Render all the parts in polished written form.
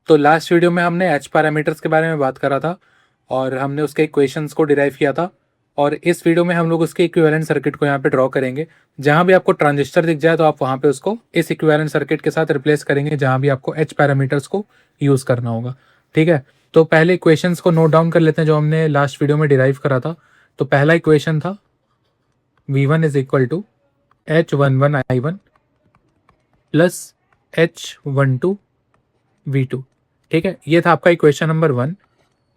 तो last video में हमने एच पैरामीटर्स के बारे में बात करा था और हमने उसके इक्वेशंस को डिराइव किया था। और इस वीडियो में हम लोग उसके इक्विवेलेंट सर्किट को यहाँ पे ड्रॉ करेंगे। जहाँ भी आपको ट्रांजिस्टर दिख जाए तो आप वहाँ पे उसको इस इक्विवेलेंट सर्किट के साथ रिप्लेस करेंगे जहाँ भी आपको एच पैरामीटर्स को यूज़ करना होगा। ठीक है, तो पहले इक्वेशंस को नोट डाउन कर लेते हैं जो हमने लास्ट वीडियो में डिराइव करा था। तो पहला इक्वेशन था V1 is equal to H11I1 plus H12 V2। ठीक है, ये था आपका इक्वेशन नंबर 1।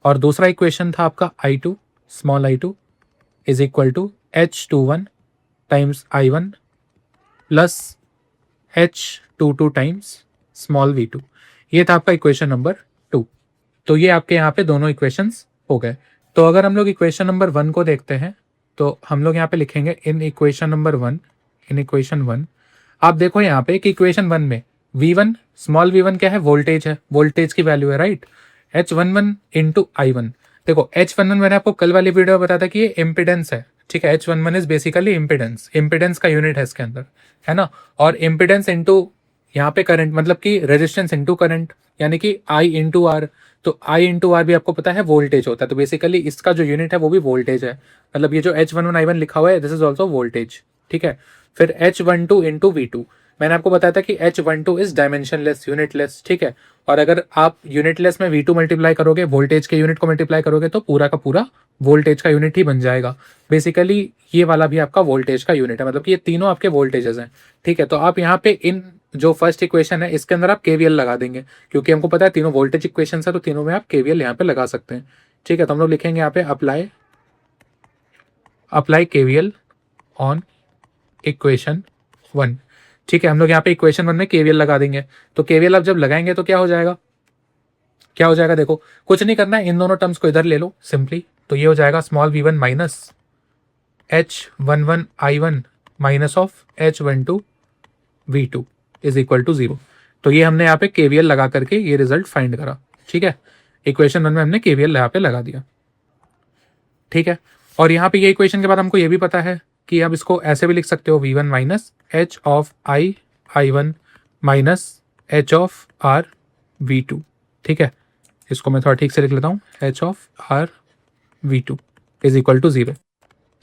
और दूसरा इक्वेशन था आपका I2 small I2 is equal to H21 times I1 plus H22 times small V2। ये था आपका इक्वेशन नंबर 2। तो ये आपके यहाँ पे दोनों इक्वेशंस हो गए। तो अगर हम लोग इक्वेशन नंबर 1 को देखते हैं तो हम लोग यहाँ पे लिखेंगे in equation number 1, in equation 1 आप देखो यहाँ पे कि इक्वेशन 1 में V1 स्मॉल V1 क्या है, वोल्टेज है, वोल्टेज की वैल्यू है, राइट। H11 इंटू I1, देखो H11 मैंने आपको कल वाली वीडियो में बताया था कि ये इम्पिडेंस है। ठीक है, H11 is basically impedance, impedance का यूनिट है इसके अंदर, है ना। और इम्पिडेंस इंटू यहाँ पे करंट, मतलब कि रेजिस्टेंस इंटू करंट, यानी कि I इंटू आर। तो I इंटू आर भी आपको पता है वोल्टेज होता है, तो बेसिकली इसका जो यूनिट है वो भी वोल्टेज है। मतलब ये जो H11I1 लिखा हुआ है दिस इज ऑल्सो वोल्टेज। ठीक है, फिर H12 इंटू V2, मैंने आपको बताया था कि H12 इज डायमेंशनलेस, यूनिटलेस। ठीक है, और अगर आप यूनिटलेस में V2 मल्टीप्लाई करोगे, वोल्टेज के यूनिट को मल्टीप्लाई करोगे तो पूरा का पूरा वोल्टेज का यूनिट ही बन जाएगा। बेसिकली ये वाला भी आपका वोल्टेज का यूनिट है, मतलब कि ये तीनों आपके वोल्टेजेस हैं। ठीक है, तो आप यहाँ पे इन जो फर्स्ट इक्वेशन है इसके अंदर आप KVL लगा देंगे, क्योंकि हमको पता है तीनों वोल्टेज इक्वेशन है, तो तीनों में आप KVL यहाँ पे लगा सकते हैं। ठीक है, तो हम लोग लिखेंगे यहाँ पे अप्लाई KVL ऑन इक्वेशन 1। ठीक है, हम लोग यहाँ पे इक्वेशन 1 में KVL लगा देंगे। तो KVL आप जब लगाएंगे तो क्या हो जाएगा, क्या हो जाएगा, देखो कुछ नहीं करना है, इन दोनों टर्म्स को इधर ले लो सिंपली। तो ये हो जाएगा small V1 minus H11I1 minus of H12 V2 is equal to 0। तो ये हमने यहाँ पे KVL लगा करके ये रिजल्ट फाइंड करा। ठीक है, इक्वेशन 1 में हमने KVL यहाँ पे लगा दिया। ठीक है, और यहाँ पे ये इक्वेशन के बाद हमको ये भी पता है कि आप इसको ऐसे भी लिख सकते हो V1 minus H of I1 minus H of R V2। ठीक है, इसको मैं थोड़ा ठीक से लिख लेता हूँ, H of R V2 is equal to 0।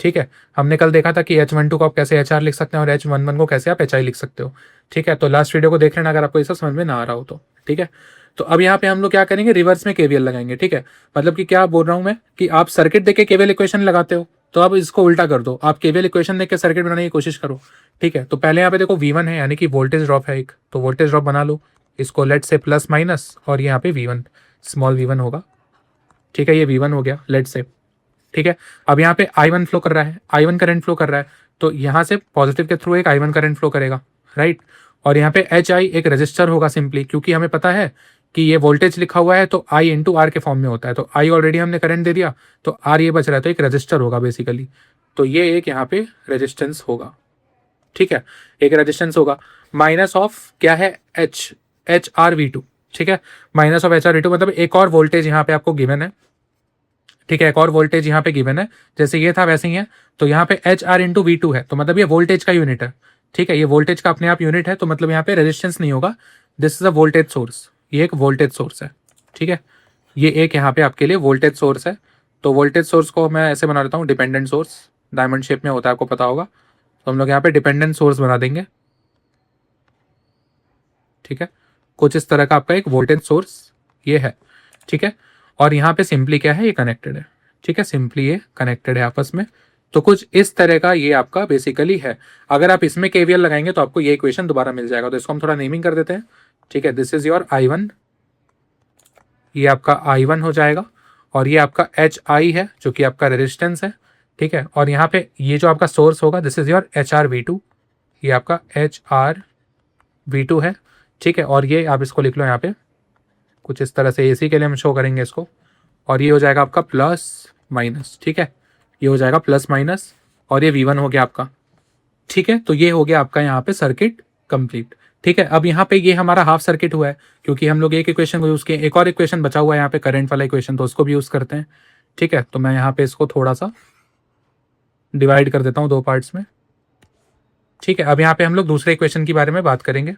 ठीक है, हमने कल देखा था कि H12 को आप कैसे HR लिख सकते हैं और H11 को कैसे आप HI लिख सकते हो। ठीक है, तो लास्ट वीडियो को देख लेना अगर आपको ये सब समझ में ना आ रहा हो तो। ठीक है, तो अब यहाँ पे हम लोग क्या करेंगे, रिवर्स में KVL लगाएंगे। ठीक है, मतलब कि क्या बोल रहा हूँ मैं कि आप सर्किट देख के KVL इक्वेशन लगाते हो, तो अब इसको उल्टा कर दो, आप KVL इक्वेशन देख के सर्किट बनाने की कोशिश करो। ठीक है, तो पहले यहाँ पे देखो V1 है, यानी कि वोल्टेज ड्रॉप है एक, तो वोल्टेज ड्रॉप बना लो, इसको लेट से प्लस माइनस, और यहाँ पे V1 स्मॉल V1 होगा। ठीक है, ये V1 हो गया लेट से। ठीक है, अब यहाँ पे I1 फ्लो कर रहा है, I1 करंट फ्लो कर रहा है, तो यहाँ से पॉजिटिव के थ्रू एक I1 करंट फ्लो करेगा, राइट। और यहाँ पे HI एक रजिस्टर होगा सिंपली, क्योंकि हमें पता है कि ये वोल्टेज लिखा हुआ है तो I इंटू आर के फॉर्म में होता है, तो I ऑलरेडी हमने करंट दे दिया, तो R ये बच रहा है, तो एक रजिस्टर होगा बेसिकली। तो ये एक यहाँ पे रेजिस्टेंस होगा। ठीक है, एक रेजिस्टेंस होगा माइनस ऑफ क्या है, एच आर V2। ठीक है, माइनस ऑफ HR V2 मतलब एक और वोल्टेज यहाँ पे आपको गिवन है। ठीक है, एक और वोल्टेज यहाँ पे गिवन है, जैसे ये था वैसे ही है। तो यहाँ पे HR इंटू V2 है, तो मतलब ये वोल्टेज का यूनिट है। ठीक है, ये वोल्टेज का अपने आप यूनिट है, तो मतलब यहाँ पे रेजिस्टेंस नहीं होगा, this is a voltage source, ये एक वोल्टेज सोर्स है। ठीक है, ये एक यहाँ पे आपके लिए वोल्टेज सोर्स है। तो वोल्टेज सोर्स को मैं ऐसे बना लेता हूँ, डिपेंडेंट सोर्स, डायमंड शेप में होता है, आपको पता होगा। तो हम लोग यहाँ पे डिपेंडेंट सोर्स बना देंगे। ठीक है, कुछ इस तरह का आपका एक वोल्टेज सोर्स ये है। ठीक है, और यहाँ पे सिंपली क्या है, ये कनेक्टेड है। ठीक है, सिंपली ये कनेक्टेड है आपस में। तो कुछ इस तरह का ये आपका बेसिकली है। अगर आप इसमें KVL लगाएंगे तो आपको ये इक्वेशन दोबारा मिल जाएगा। तो इसको हम थोड़ा नेमिंग कर देते हैं। ठीक है, दिस इज योर I1, ये आपका I1 हो जाएगा, और ये आपका HI है जो कि आपका रेजिस्टेंस है। ठीक है, और यहाँ पे ये जो आपका सोर्स होगा this is your HR V2, ये आपका HR V2 है। ठीक है, और ये आप इसको लिख लो यहाँ पे कुछ इस तरह से, AC के लिए हम शो करेंगे इसको, और ये हो जाएगा आपका प्लस माइनस। ठीक है, ये हो जाएगा प्लस माइनस, और ये V1 हो गया आपका। ठीक है, तो ये हो गया आपका यहाँ पे सर्किट कंप्लीट। ठीक है, अब यहाँ पे ये हमारा हाफ सर्किट हुआ है, क्योंकि हम लोग एक इक्वेशन को यूज़ किए, एक और इक्वेशन बचा हुआ है यहाँ पे करंट वाला इक्वेशन, तो उसको भी यूज़ करते हैं। ठीक है, तो मैं यहाँ पे इसको थोड़ा सा डिवाइड कर देता हूँ दो पार्ट्स में। ठीक है, अब यहाँ पे हम लोग दूसरे इक्वेशन के बारे में बात करेंगे।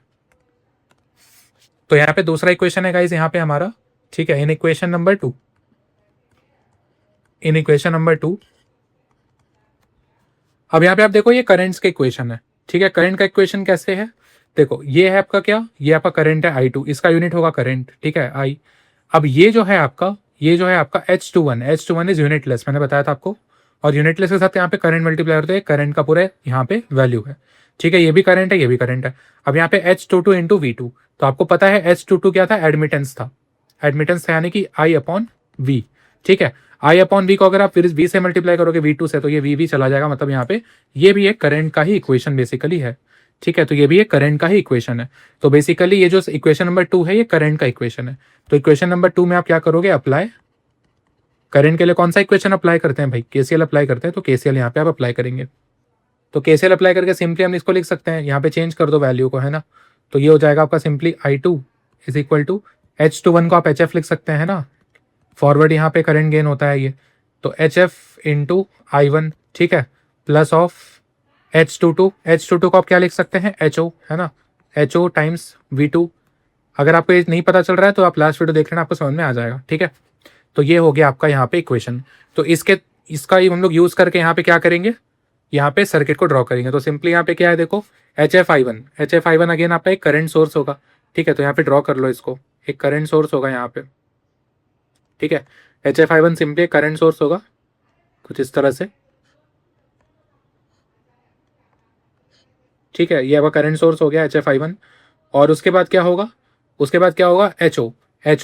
तो यहाँ पे दूसरा इक्वेशन है गाइज यहाँ पे हमारा, ठीक है, in equation number 2, in equation number 2 अब यहाँ पे आप देखो ये करंट्स का इक्वेशन है, ठीक है। करंट का इक्वेशन कैसे है, देखो ये है आपका क्या, ये आपका करंट है I2, इसका यूनिट होगा करंट, ठीक है, I। अब ये जो है आपका, ये जो है आपका H21, H21 इज यूनिटलेस, मैंने बताया था आपको, और यूनिटलेस के साथ यहाँ पे करंट मल्टीप्लाई होते हैं, करंट का पूरा यहाँ पे वैल्यू है, ठीक है। ये भी करंट है, ये भी करंट है। अब यहाँ पे H22 इंटू V2, तो आपको पता है H22 क्या था, एडमिटेंस था, एडमिटेंस था यानी कि I अपॉन V, ठीक है। I अपॉन V को अगर आप फिर V से मल्टीप्लाई करोगे V2 से, तो ये V चला जाएगा, मतलब यहाँ पे ये भी एक करंट का ही इक्वेशन बेसिकली है, ठीक है। तो ये भी एक करंट का ही इक्वेशन है। तो बेसिकली ये जो इक्वेशन नंबर 2 है ये करंट का इक्वेशन है। तो इक्वेशन नंबर 2 में आप क्या करोगे, अप्लाई करंट के लिए कौन सा इक्वेशन अप्लाई करते हैं भाई, KCL अप्लाई करते हैं, तो KCL यहाँ पे आप अप्लाई करेंगे। तो KCL अप्लाई करके सिंपली हम इसको लिख सकते हैं, यहाँ पे चेंज कर दो वैल्यू को, है ना। तो ये हो जाएगा आपका simply I2 is equal to H21 को आप HF लिख सकते हैं ना, फॉरवर्ड यहाँ पे करंट गेन होता है ये, तो HF इंटू I1, ठीक है, प्लस ऑफ H22 को आप क्या लिख सकते हैं, HO, है ना, HO टाइम्स V2। अगर आपको ये नहीं पता चल रहा है तो आप लास्ट वीडियो देख लेना, आपको समझ में आ जाएगा, ठीक है। तो ये हो गया आपका यहाँ पे इक्वेशन। तो इसका हम लोग यूज करके यहाँ पे क्या करेंगे, यहाँ पे सर्किट को ड्रॉ करेंगे। तो सिंपली यहाँ पे क्या है, देखो HF I1 अगेन आपका एक करंट सोर्स होगा, ठीक है। तो यहाँ पे ड्रॉ कर लो इसको, एक करंट सोर्स होगा यहाँ पे, ठीक है। HF I1 सिंपली एक करंट सोर्स होगा कुछ इस तरह से, ठीक है। ये आपका करंट सोर्स हो गया HF I1। और उसके बाद क्या होगा, उसके बाद क्या होगा, HO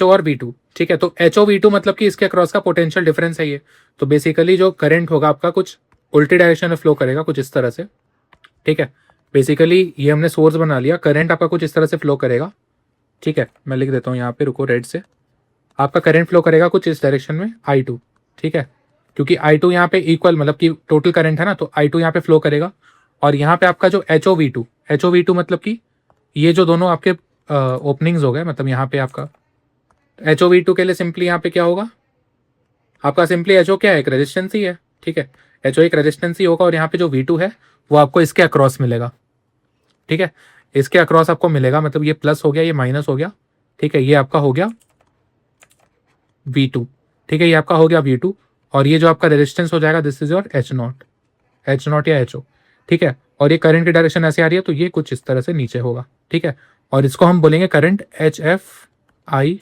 और V2, ठीक है। तो HO V2 मतलब कि इसके अक्रॉस का पोटेंशियल डिफरेंस है ये। तो बेसिकली जो करंट होगा आपका कुछ उल्टी डायरेक्शन में फ्लो करेगा कुछ इस तरह से, ठीक है। बेसिकली ये हमने सोर्स बना लिया, करंट आपका कुछ इस तरह से फ्लो करेगा, ठीक है। मैं लिख देता हूँ यहाँ पे, रुको, रेड से, आपका करंट फ्लो करेगा कुछ इस डायरेक्शन में I2, ठीक है। क्योंकि I2 यहाँ पे इक्वल मतलब कि टोटल करंट है ना, तो I2 यहाँ पे फ्लो करेगा। और यहाँ पे आपका जो HO V2 मतलब कि ये जो दोनों आपके ओपनिंग्स हो गए, मतलब यहाँ पे आपका HO V2 के लिए सिंपली यहाँ पे क्या होगा आपका, सिंपली HO क्या है, एक रेजिस्टेंस ही है, ठीक है। HO एक रेजिस्टेंस ही होगा, और यहाँ पे जो V2 है वो आपको इसके अक्रॉस मिलेगा, ठीक है। इसके अक्रॉस आपको मिलेगा, मतलब ये प्लस हो गया, ये माइनस हो गया, ठीक है। ये आपका हो गया V2, ठीक है, ये आपका हो गया V2। और ये जो आपका रेजिस्टेंस हो जाएगा, दिस इज योर H0 या HO, ठीक है। और ये करंट की डायरेक्शन ऐसे आ रही है, तो ये कुछ इस तरह से नीचे होगा, ठीक है। और इसको हम बोलेंगे करंट HFI1,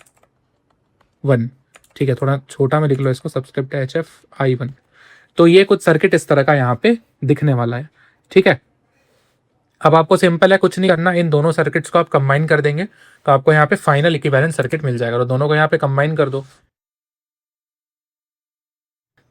ठीक है। थोड़ा छोटा में लिख लो इसको, सबस्क्रिप्ट HFI1। तो ये कुछ सर्किट इस तरह का यहाँ पे दिखने वाला है, ठीक है। अब आपको सिंपल है, कुछ नहीं करना, इन दोनों सर्किट्स को आप कंबाइन कर देंगे, तो आपको यहाँ पे फाइनल इक्विवेलेंट सर्किट मिल जाएगा। तो दोनों को यहाँ पे कंबाइन कर दो।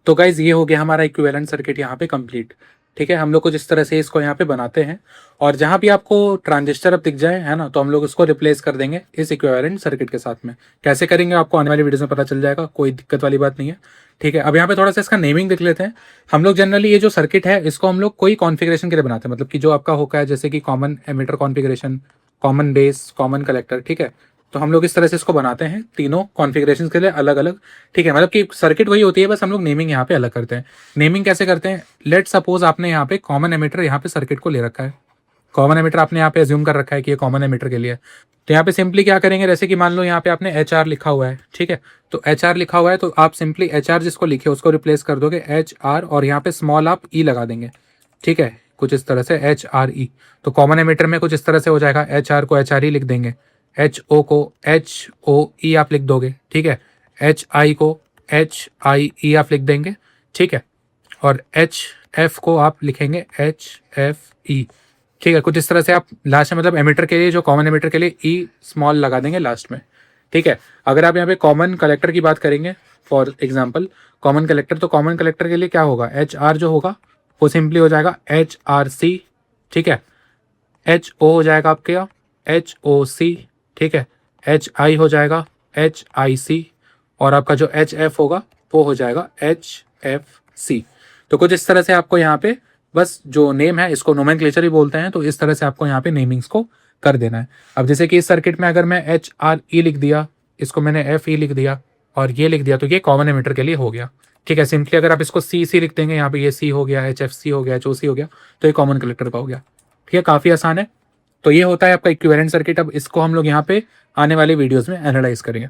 तो गाइज ये हो गया हमारा इक्विवेलेंट सर्किट यहाँ पे कंप्लीट, ठीक है। हम लोग कुछ इस तरह से इसको यहाँ पे बनाते हैं, और जहाँ भी आपको ट्रांजिस्टर अब दिख जाए, है ना, तो हम लोग उसको रिप्लेस कर देंगे इस इक्विवेलेंट सर्किट के साथ में। कैसे करेंगे आपको आने वाली वीडियोस में पता चल जाएगा, कोई दिक्कत वाली बात नहीं है, ठीक है। अब यहाँ पे थोड़ा सा इसका नेमिंग देख लेते हैं। हम लोग जनरली ये जो सर्किट है इसको हम लोग कोई कॉन्फ़िगरेशन के लिए बनाते हैं, मतलब कि जो आपका होगा है जैसे कि common emitter configuration, common base, common collector, ठीक है। तो हम लोग इस तरह से इसको बनाते हैं तीनों कॉन्फ़िगरेशंस के लिए अलग अलग, ठीक है। मतलब कि सर्किट वही होती है, बस हम लोग नेमिंग यहाँ पे अलग करते हैं। नेमिंग कैसे करते हैं, लेट सपोज आपने यहाँ पे कॉमन एमिटर यहाँ पे सर्किट को ले रखा है, कॉमन एमिटर आपने यहाँ पे अज्यूम कर रखा है कि ये कॉमन एमिटर के लिए है। तो यहाँ पे सिंपली क्या करेंगे, जैसे कि मान लो यहाँ पे आपने HR लिखा हुआ है, ठीक है। तो HR लिखा हुआ है, तो आप सिंपली HR जिसको लिखे उसको रिप्लेस कर दोगे HR, और यहाँ पे स्मॉल आप E लगा देंगे, ठीक है, कुछ इस तरह से HRE। तो कॉमन एमिटर में कुछ इस तरह से हो जाएगा, HR को HRE लिख देंगे, HO को HOE आप लिख दोगे, ठीक है। HI को HIE आप लिख देंगे, ठीक है। और HF को आप लिखेंगे HFE, ठीक है। कुछ इस तरह से आप लास्ट में, मतलब एमिटर के लिए, जो कॉमन एमिटर के लिए E स्मॉल लगा देंगे लास्ट में, ठीक है। अगर आप यहाँ पे कॉमन कलेक्टर की बात करेंगे, फॉर एग्जाम्पल कॉमन कलेक्टर, तो कॉमन कलेक्टर के लिए क्या होगा, HR जो होगा वो सिंपली हो जाएगा HRC, ठीक है। HO हो जाएगा आपके HOC, ठीक है। HI हो जाएगा HIC, और आपका जो HF होगा वो हो जाएगा HFC। तो कुछ इस तरह से आपको यहाँ पे बस जो नेम है इसको नोमेनक्लेचर ही बोलते हैं, तो इस तरह से आपको यहाँ पे नेमिंग्स को कर देना है। अब जैसे कि इस सर्किट में अगर मैं HRE लिख दिया, इसको मैंने FE लिख दिया और ये लिख दिया, तो ये कॉमन एमिटर के लिए हो गया, ठीक है। सिंपली अगर आप इसको CC लिख देंगे, यहाँ पे ये C हो गया, HFC हो गया, HOC हो गया, तो ये कॉमन कलेक्टर का हो गया, ठीक है। काफ़ी आसान है, तो ये होता है आपका इक्विवेलेंट सर्किट। अब इसको हम लोग यहाँ पे आने वाले वीडियोस में एनालाइज करेंगे।